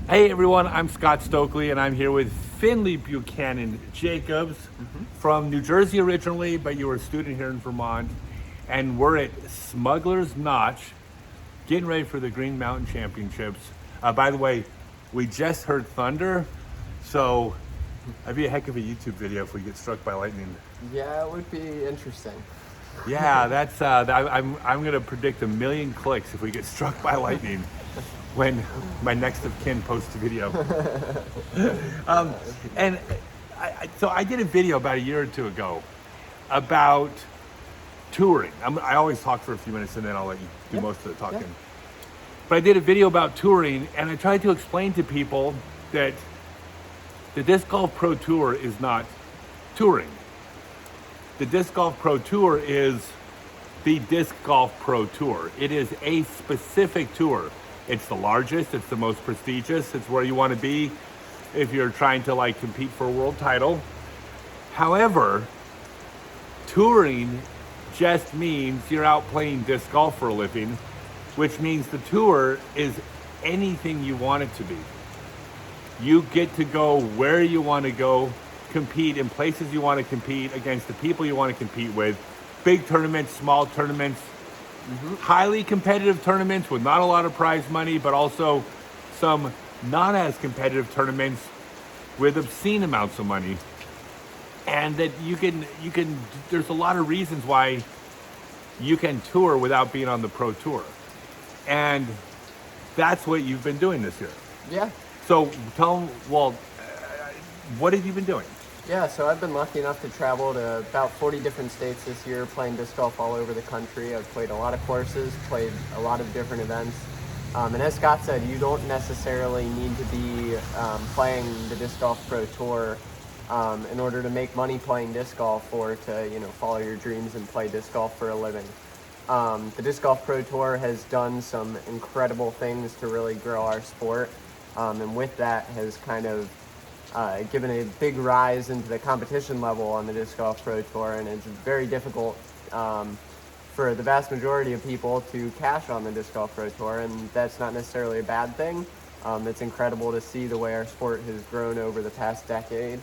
Hey everyone, I'm Scott Stokely and I'm here with Finlay Buchanan-Jacobs from New Jersey originally, but you were a student here in Vermont. And we're at Smuggler's Notch, getting ready for the Green Mountain Championships. By the way, we just heard thunder, so that'd be a heck of a YouTube video if we get struck by lightning. Yeah, it would be interesting. Yeah, that's. I'm gonna predict 1 million clicks if we get struck by lightning when my next of kin posts a video. And so I did a video about a year or two ago about touring. I always talk for a few minutes and then I'll let you do most of the talking. Yeah. But I did a video about touring and I tried to explain to people that the Disc Golf Pro Tour is not touring. The Disc Golf Pro Tour is the Disc Golf Pro Tour. It is a specific tour. It's the largest, it's the most prestigious, it's where you want to be if you're trying to compete for a world title. However, touring just means you're out playing disc golf for a living, which means the tour is anything you want it to be. You get to go where you want to go, compete in places you want to compete against the people you want to compete with, big tournaments, small tournaments, highly competitive tournaments with not a lot of prize money, but also some not as competitive tournaments with obscene amounts of money. And that you can, there's a lot of reasons why you can tour without being on the pro tour. And that's what you've been doing this year. Yeah. So tell them, what have you been doing? Yeah, so I've been lucky enough to travel to about 40 different states this year, playing disc golf all over the country. I've played a lot of courses, played a lot of different events. And as Scott said, you don't necessarily need to be playing the Disc Golf Pro Tour in order to make money playing disc golf or to, follow your dreams and play disc golf for a living. The Disc Golf Pro Tour has done some incredible things to really grow our sport. And with that has kind of given a big rise into the competition level on the Disc Golf Pro Tour, and it's very difficult for the vast majority of people to cash on the Disc Golf Pro Tour, and that's not necessarily a bad thing. It's incredible to see the way our sport has grown over the past decade.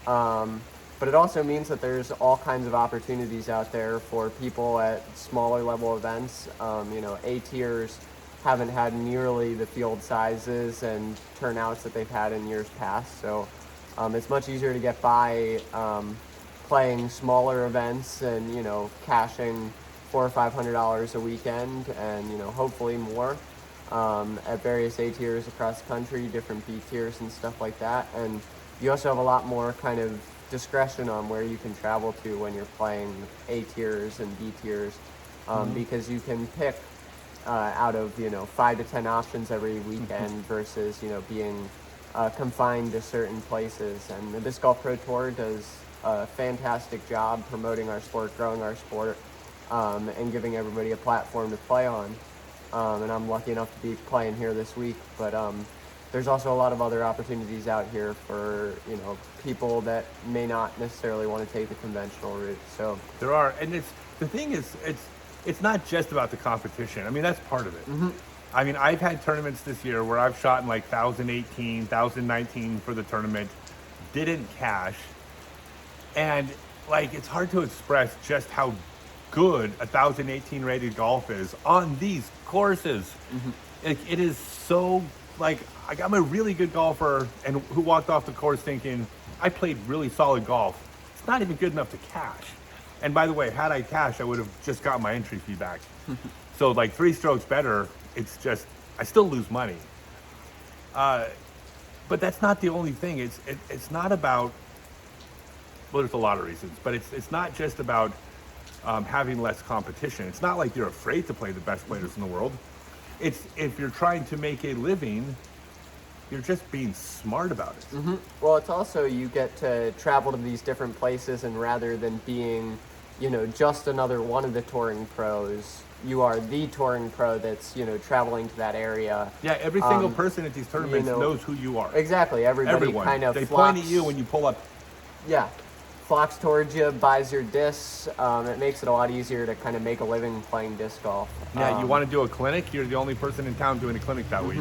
But it also means that there's all kinds of opportunities out there for people at smaller level events. A tiers haven't had nearly the field sizes and turnouts that they've had in years past. So it's much easier to get by playing smaller events and, cashing $400 or $500 a weekend and, hopefully more at various A tiers across the country, different B tiers and stuff like that. And you also have a lot more kind of discretion on where you can travel to when you're playing A tiers and B tiers because you can pick out of 5 to 10 options every weekend versus being confined to certain places. And the Disc Golf Pro Tour does a fantastic job promoting our sport, growing our sport, and giving everybody a platform to play on. And I'm lucky enough to be playing here this week, but there's also a lot of other opportunities out here for people that may not necessarily want to take the conventional route. So There are, and the thing is, it's not just about the competition. I mean, that's part of it. I mean, I've had tournaments this year where I've shot in 1,018, 1,019 for the tournament, didn't cash. And it's hard to express just how good 1,018 rated golf is on these courses. It is so, I'm a really good golfer and who walked off the course thinking, I played really solid golf. It's not even good enough to cash. And by the way, had I cashed, I would have just got my entry fee back. So 3 strokes better, it's just, I still lose money. But that's not the only thing. It's not about, well, there's a lot of reasons, but it's not just about having less competition. It's not like you're afraid to play the best players in the world. It's if you're trying to make a living, you're just being smart about it. Well, it's also you get to travel to these different places, and rather than being, just another one of the touring pros, you are the touring pro that's, traveling to that area. Yeah, every single person at these tournaments knows who you are. Exactly, Everyone. kind of They flocks, point at you when you pull up. Yeah, flocks towards you, buys your discs. It makes it a lot easier to kind of make a living playing disc golf. Yeah, you want to do a clinic, you're the only person in town doing a clinic that week.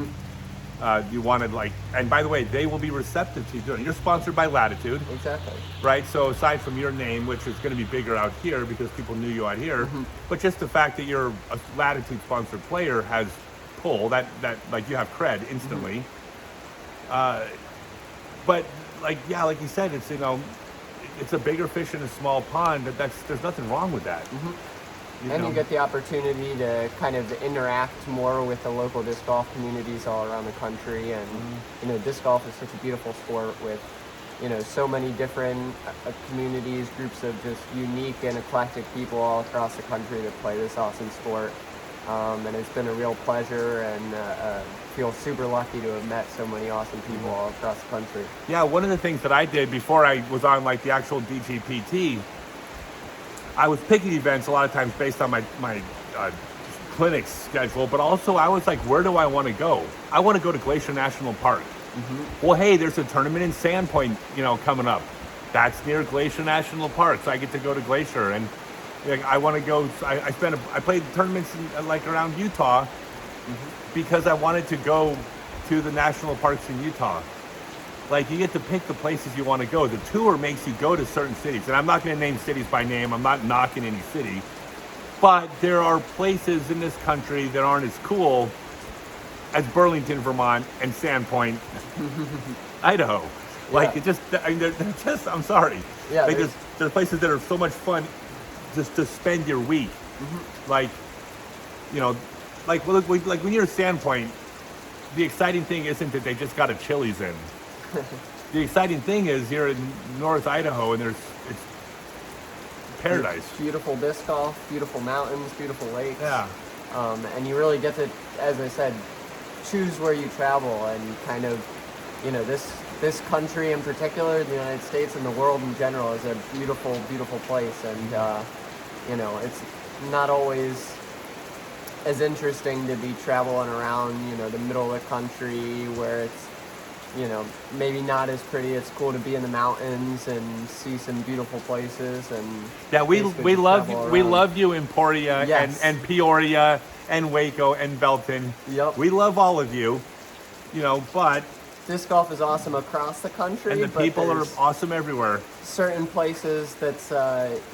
You wanted like, and by the way, they will be receptive to you doing it. You're sponsored by Latitude, Exactly. right? So aside from your name, which is going to be bigger out here because people knew you out here, but just the fact that you're a Latitude sponsored player has pull that like you have cred instantly. But like yeah, like you said, it's it's a bigger fish in a small pond. There's nothing wrong with that. And you get the opportunity to kind of interact more with the local disc golf communities all around the country. And, disc golf is such a beautiful sport with, so many different communities, groups of just unique and eclectic people all across the country that play this awesome sport. And it's been a real pleasure, and feel super lucky to have met so many awesome people all across the country. Yeah, one of the things that I did before I was on like the actual DGPT, I was picking events a lot of times based on my clinic schedule, but also I was like, where do I want to go? I want to go to Glacier National Park. Well, hey, there's a tournament in Sandpoint, coming up. That's near Glacier National Park, so I get to go to Glacier. And I want to go. I played tournaments in, like around Utah because I wanted to go to the national parks in Utah. Like, you get to pick the places you want to go. The tour makes you go to certain cities. And I'm not going to name cities by name. I'm not knocking any city. But there are places in this country that aren't as cool as Burlington, Vermont, and Sandpoint, Idaho. Like, they're just, I'm sorry. Yeah, like, there's places that are so much fun just to spend your week. Like, like when you're at Sandpoint, the exciting thing isn't that they just got a Chili's in. The exciting thing is you're in North Idaho and it's paradise. Beautiful disc golf, beautiful mountains, beautiful lakes. Yeah. And you really get to, as I said, choose where you travel, and kind of, this country in particular, the United States and the world in general, is a beautiful, beautiful place. And, it's not always as interesting to be traveling around, the middle of the country where it's, maybe not as pretty. It's cool to be in the mountains and see some beautiful places. And yeah, we love you. We love you, Emporia, yes, and Peoria and Waco and Belton. Yep. We love all of you. But disc golf is awesome across the country, and the but people are awesome everywhere. Certain places that's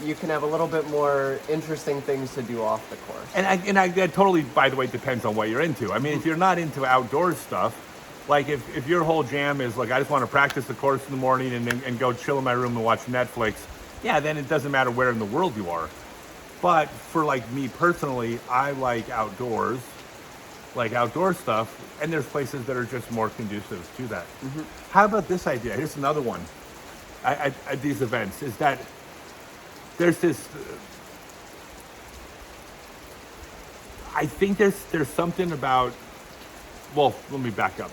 you can have a little bit more interesting things to do off the course. And that totally, by the way, depends on what you're into. I mean, if you're not into outdoor stuff, like if your whole jam is like, I just want to practice the course in the morning and go chill in my room and watch Netflix, yeah, then it doesn't matter where in the world you are. But for like me personally, I like outdoors, like outdoor stuff, and there's places that are just more conducive to that. How about this idea? Here's another one at these events, is that there's this, I think there's something about, well, let me back up.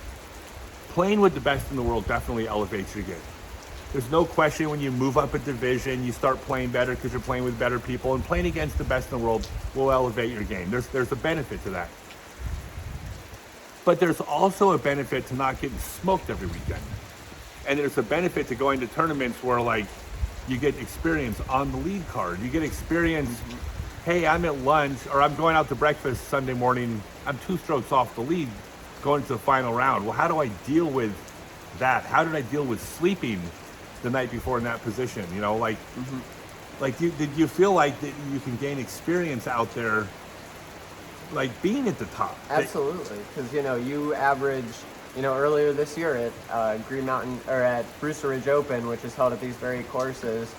Playing with the best in the world definitely elevates your game. There's no question when you move up a division, you start playing better because you're playing with better people, and playing against the best in the world will elevate your game. There's a benefit to that. But there's also a benefit to not getting smoked every weekend. And there's a benefit to going to tournaments where, like, you get experience on the lead card. You get experience, hey, I'm at lunch, or I'm going out to breakfast Sunday morning, I'm 2 strokes off the lead going to the final round. Well, how do I deal with that? How did I deal with sleeping the night before in that position? Like, did you feel like that you can gain experience out there, like being at the top? Absolutely, because you average, earlier this year at Green Mountain, or at Brewster Ridge Open, which is held at these very courses,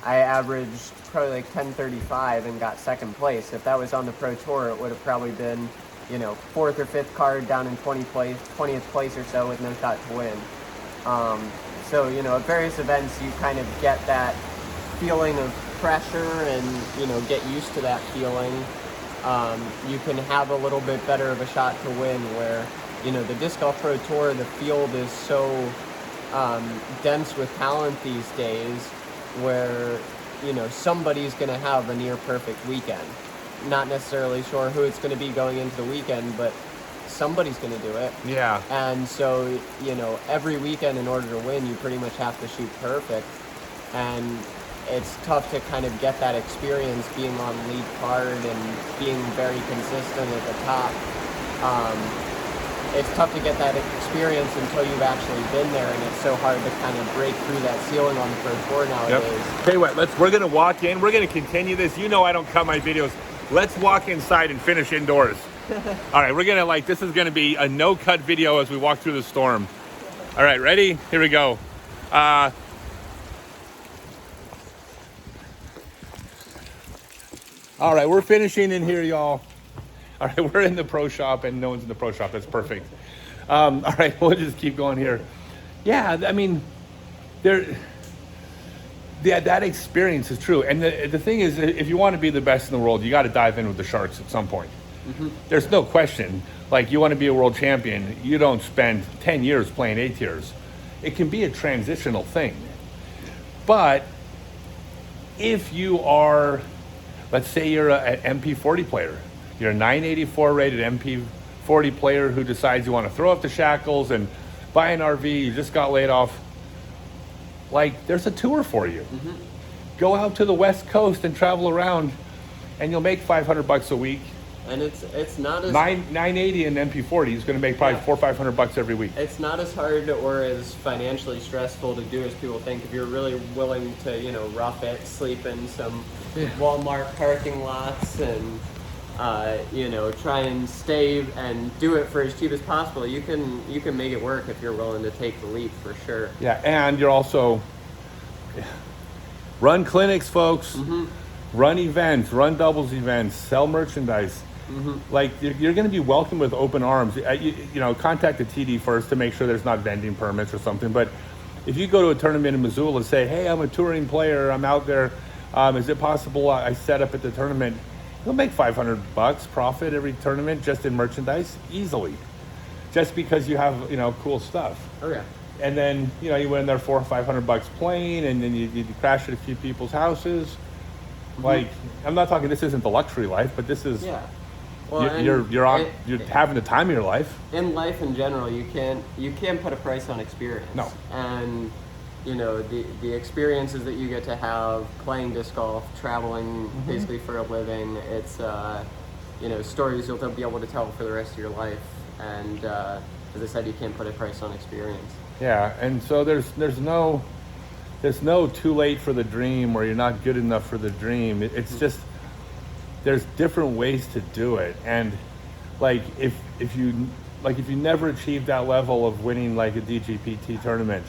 I averaged probably like 10:35 and got second place. If that was on the Pro Tour, it would have probably been, 4th or 5th card down in 20th place or so with no shot to win. So, at various events, you kind of get that feeling of pressure and, get used to that feeling. You can have a little bit better of a shot to win where, the Disc Golf Pro Tour, the field is so dense with talent these days where, somebody's going to have a near perfect weekend. Not necessarily sure who it's going to be going into the weekend, but somebody's going to do it. Yeah. And so, every weekend in order to win, you pretty much have to shoot perfect. And it's tough to kind of get that experience being on lead card and being very consistent at the top. it's tough to get that experience until you've actually been there, and it's so hard to kind of break through that ceiling on the pro tour nowadays. Yep. Tell you what, we're gonna walk in. We're gonna continue this. You know, I don't cut my videos. Let's walk inside and finish indoors. All right, we're gonna this is gonna be a no-cut video as we walk through the storm. All right, ready? Here we go. All right, we're finishing in here, y'all. All right, we're in the pro shop and no one's in the pro shop. That's perfect. All right, we'll just keep going here. Yeah, I mean, that experience is true. And the thing is, if you want to be the best in the world, you got to dive in with the Sharks at some point. Mm-hmm. There's no question. Like, you want to be a world champion, you don't spend 10 years playing A tiers. It can be a transitional thing. But if you are, let's say you're an MP40 player, you're a 984 rated MP40 player who decides you want to throw up the shackles and buy an RV, you just got laid off, like, there's a tour for you. Mm-hmm. Go out to the West Coast and travel around, and you'll make $500 a week. And it's not as 980 in MP40 is going to make probably $400 or $500 every week. It's not as hard or as financially stressful to do as people think. If you're really willing to, rough it, sleep in some Walmart parking lots, and try and stay and do it for as cheap as possible, you can make it work if you're willing to take the leap, for sure. Yeah, and you're also run clinics, folks. Mm-hmm. Run events, run doubles events, sell merchandise. Mm-hmm. Like, you're going to be welcomed with open arms. Contact the TD first to make sure there's not vending permits or something. But if you go to a tournament in Missoula and say, hey, I'm a touring player, I'm out there, is it possible I set up at the tournament? You'll make $500 profit every tournament just in merchandise, easily. Just because you have, cool stuff. Oh, yeah. And then, you went in there $400 or $500 playing, and then you crash at a few people's houses. Mm-hmm. Like, I'm not talking, this isn't the luxury life, but this is, well, you're having the time of your life. In life in general, you can't put a price on experience. No. And the experiences that you get to have playing disc golf, traveling mm-hmm. basically for a living, it's stories you'll be able to tell for the rest of your life. And as I said, you can't put a price on experience. Yeah, and so there's no too late for the dream, or you're not good enough for the dream. It's just, there's different ways to do it. And like, if you never achieved that level of winning like a DGPT tournament,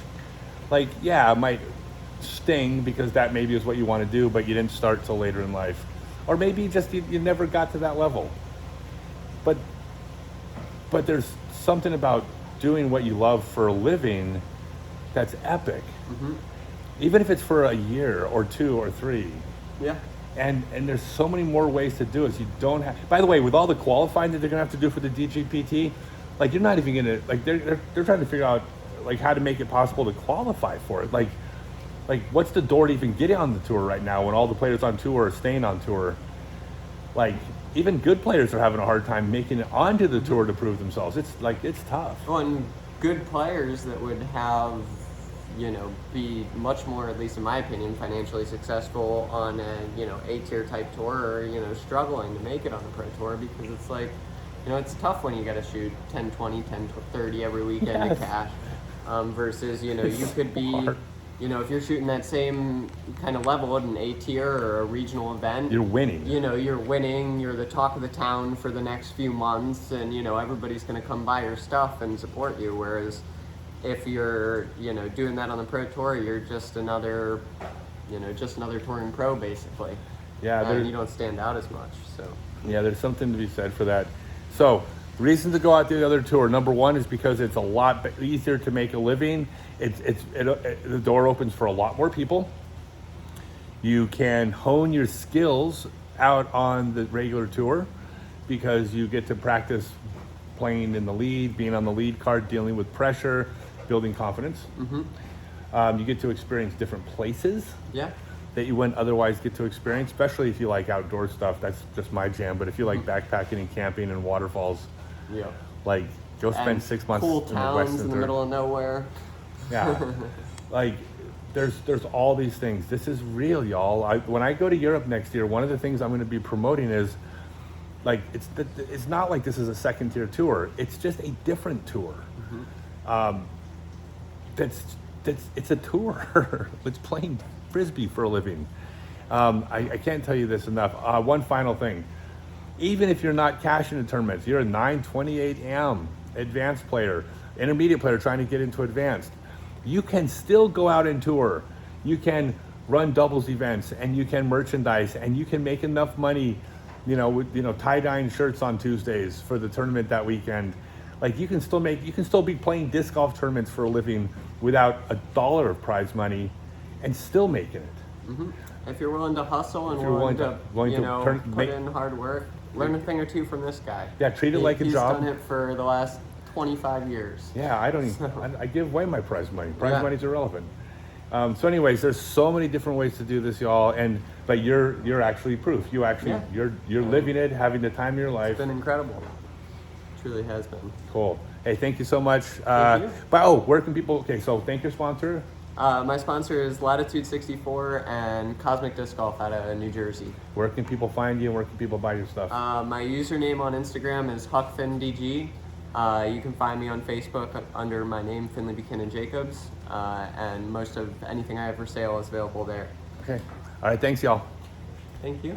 like, yeah, it might sting because that maybe is what you want to do, but you didn't start till later in life. Or maybe just you never got to that level. But there's something about doing what you love for a living that's epic. Mm-hmm. Even if it's for a year or 2 or 3. Yeah. And there's so many more ways to do it. You don't have, by the way, with all the qualifying that they're gonna have to do for the DGPT, like, you're not even gonna, like, they're trying to figure out like how to make it possible to qualify for it. Like what's the door to even get on the tour right now when all the players on tour are staying on tour? Like, even good players are having a hard time making it onto the tour to prove themselves. It's tough. Well, and good players that would have, be much more, at least in my opinion, financially successful on a, A-tier type tour, or, struggling to make it on the pro tour, because it's like, it's tough when you got to shoot 10, 20, 10, 30 every weekend in cash, versus, you could be, hard. If you're shooting that same kind of level at an A-tier or a regional event, you're winning. You're winning, you're the talk of the town for the next few months, and, everybody's going to come buy your stuff and support you, whereas if you're, doing that on the pro tour, you're just another touring pro, basically. Yeah. And you don't stand out as much, so. Yeah, there's something to be said for that. So, reason to go out to the other tour, number one, is because it's a lot easier to make a living. The door opens for a lot more people. You can hone your skills out on the regular tour because you get to practice playing in the lead, being on the lead card, dealing with pressure, building confidence. Mm-hmm. You get to experience different places that you wouldn't otherwise get to experience, especially if you like outdoor stuff. That's just my jam. But if you like backpacking and camping and waterfalls, like, go spend 6 months cool in the towns in the middle of nowhere. Yeah, like, there's all these things. This is real, y'all. When I go to Europe next year, one of the things I'm going to be promoting is, Like it's not like this is a second tier tour. It's just a different tour. It's a tour. It's playing frisbee for a living. I can't tell you this enough. One final thing. Even if you're not cashing in tournaments, you're a 928 AM advanced player, intermediate player trying to get into advanced, you can still go out and tour. You can run doubles events, and you can merchandise, and you can make enough money, with tie-dyeing shirts on Tuesdays for the tournament that weekend. Like you can still be playing disc golf tournaments for a living without $1 of prize money and still making it. Mm-hmm. If you're willing to hustle and If you're willing to put in hard work, learn a thing or two from this guy. Yeah, treat it like a job. He's done it for the last 25 years. Yeah, I give away my prize money. Prize money's irrelevant. So anyways, there's so many different ways to do this, y'all, but you're actually proof. You're living it, having the time of your life. It's been incredible. It truly has been. Cool. Hey, thank you so much. Thank you. But where can people? Okay, so thank your sponsor. My sponsor is Latitude 64 and Cosmic Disc Golf out of New Jersey. Where can people find you and where can people buy your stuff? My username on Instagram is HuckFinDG. You can find me on Facebook under my name, Finlay Buchanan-Jacobs, and most of anything I have for sale is available there. Okay. All right, thanks, y'all. Thank you.